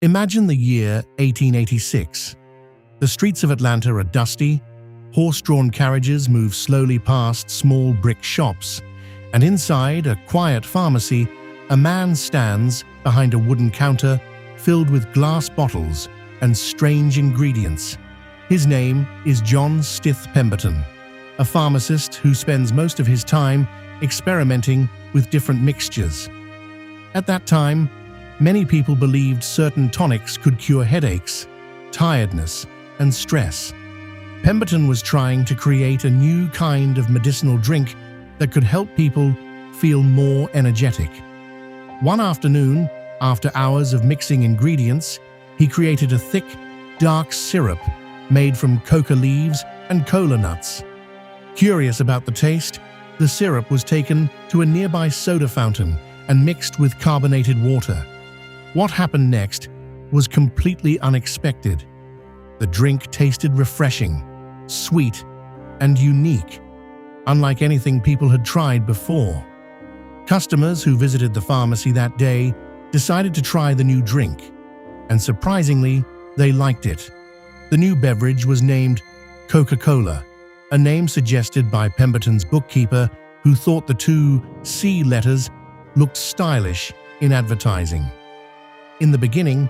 Imagine the year 1886. The streets of Atlanta are dusty, horse-drawn carriages move slowly past small brick shops, and inside a quiet pharmacy, a man stands behind a wooden counter filled with glass bottles and strange ingredients. His name is John Stith Pemberton, a pharmacist who spends most of his time experimenting with different mixtures. At that time, many people believed certain tonics could cure headaches, tiredness, and stress. Pemberton was trying to create a new kind of medicinal drink that could help people feel more energetic. One afternoon, after hours of mixing ingredients, he created a thick, dark syrup made from coca leaves and cola nuts. Curious about the taste, the syrup was taken to a nearby soda fountain and mixed with carbonated water. What happened next was completely unexpected. The drink tasted refreshing, sweet, and unique, unlike anything people had tried before. Customers who visited the pharmacy that day decided to try the new drink, and surprisingly, they liked it. The new beverage was named Coca-Cola, a name suggested by Pemberton's bookkeeper, who thought the two C letters looked stylish in advertising. In the beginning,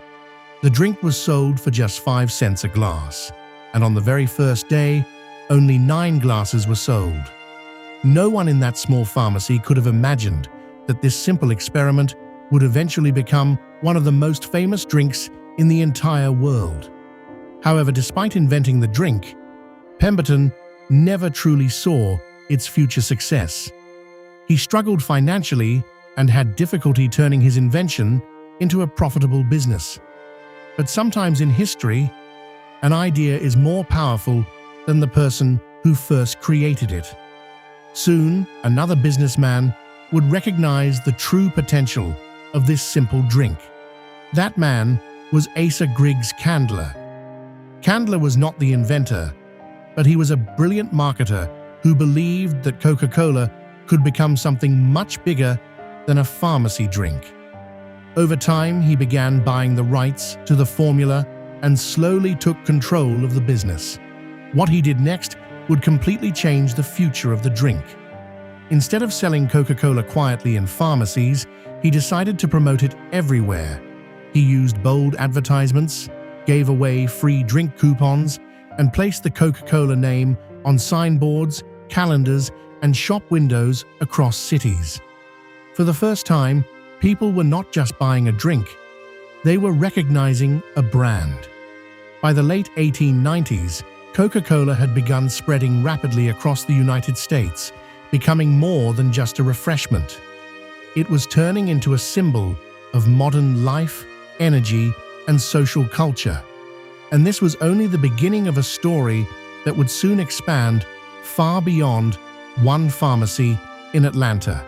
the drink was sold for just 5 cents a glass, and on the very first day, only 9 glasses were sold. No one in that small pharmacy could have imagined that this simple experiment would eventually become one of the most famous drinks in the entire world. However, despite inventing the drink, Pemberton never truly saw its future success. He struggled financially and had difficulty turning his invention into a profitable business. But sometimes in history, an idea is more powerful than the person who first created it. Soon, another businessman would recognize the true potential of this simple drink. That man was Asa Griggs Candler. Candler was not the inventor, but he was a brilliant marketer who believed that Coca-Cola could become something much bigger than a pharmacy drink. Over time, he began buying the rights to the formula and slowly took control of the business. What he did next would completely change the future of the drink. Instead of selling Coca-Cola quietly in pharmacies, he decided to promote it everywhere. He used bold advertisements, gave away free drink coupons, and placed the Coca-Cola name on signboards, calendars, and shop windows across cities. For the first time, people were not just buying a drink, they were recognizing a brand. By the late 1890s, Coca-Cola had begun spreading rapidly across the United States, becoming more than just a refreshment. It was turning into a symbol of modern life, energy, and social culture. And this was only the beginning of a story that would soon expand far beyond one pharmacy in Atlanta.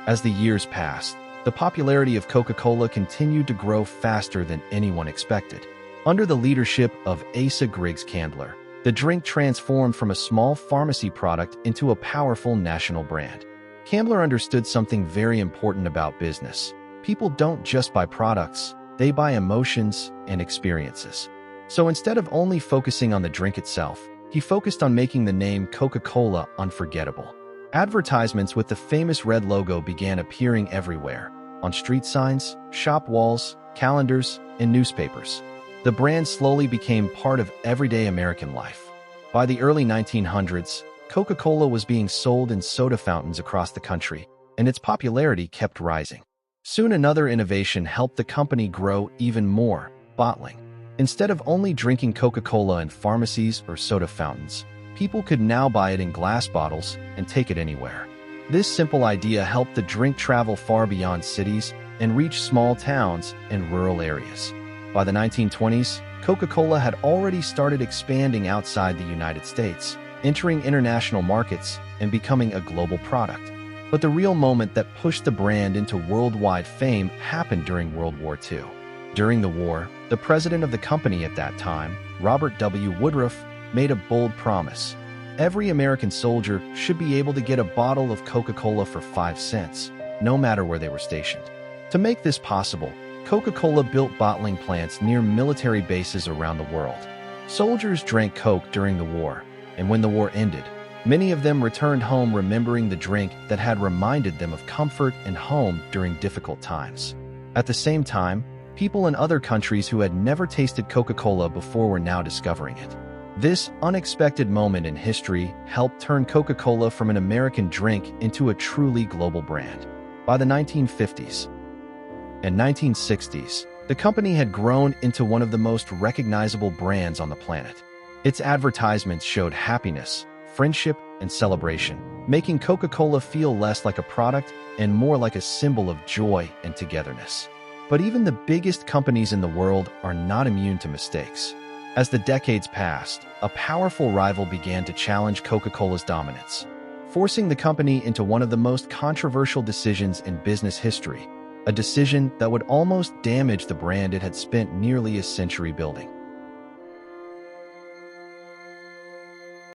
As the years passed, the popularity of Coca-Cola continued to grow faster than anyone expected. Under the leadership of Asa Griggs Candler, the drink transformed from a small pharmacy product into a powerful national brand. Candler understood something very important about business. People don't just buy products, they buy emotions and experiences. So instead of only focusing on the drink itself, he focused on making the name Coca-Cola unforgettable. Advertisements with the famous red logo began appearing everywhere, on street signs, shop walls, calendars, and newspapers. The brand slowly became part of everyday American life. By the early 1900s, Coca-Cola was being sold in soda fountains across the country, and its popularity kept rising. Soon another innovation helped the company grow even more: bottling. Instead of only drinking Coca-Cola in pharmacies or soda fountains, people could now buy it in glass bottles and take it anywhere. This simple idea helped the drink travel far beyond cities and reach small towns and rural areas. By the 1920s, Coca-Cola had already started expanding outside the United States, entering international markets and becoming a global product. But the real moment that pushed the brand into worldwide fame happened during World War II. During the war, the president of the company at that time, Robert W. Woodruff, made a bold promise. Every American soldier should be able to get a bottle of Coca-Cola for 5 cents, no matter where they were stationed. To make this possible, Coca-Cola built bottling plants near military bases around the world. Soldiers drank Coke during the war, and when the war ended, many of them returned home remembering the drink that had reminded them of comfort and home during difficult times. At the same time, people in other countries who had never tasted Coca-Cola before were now discovering it. This unexpected moment in history helped turn Coca-Cola from an American drink into a truly global brand. By the 1950s and 1960s, the company had grown into one of the most recognizable brands on the planet. Its advertisements showed happiness, friendship, and celebration, making Coca-Cola feel less like a product and more like a symbol of joy and togetherness. But even the biggest companies in the world are not immune to mistakes. As the decades passed, a powerful rival began to challenge Coca-Cola's dominance, forcing the company into one of the most controversial decisions in business history, a decision that would almost damage the brand it had spent nearly a century building.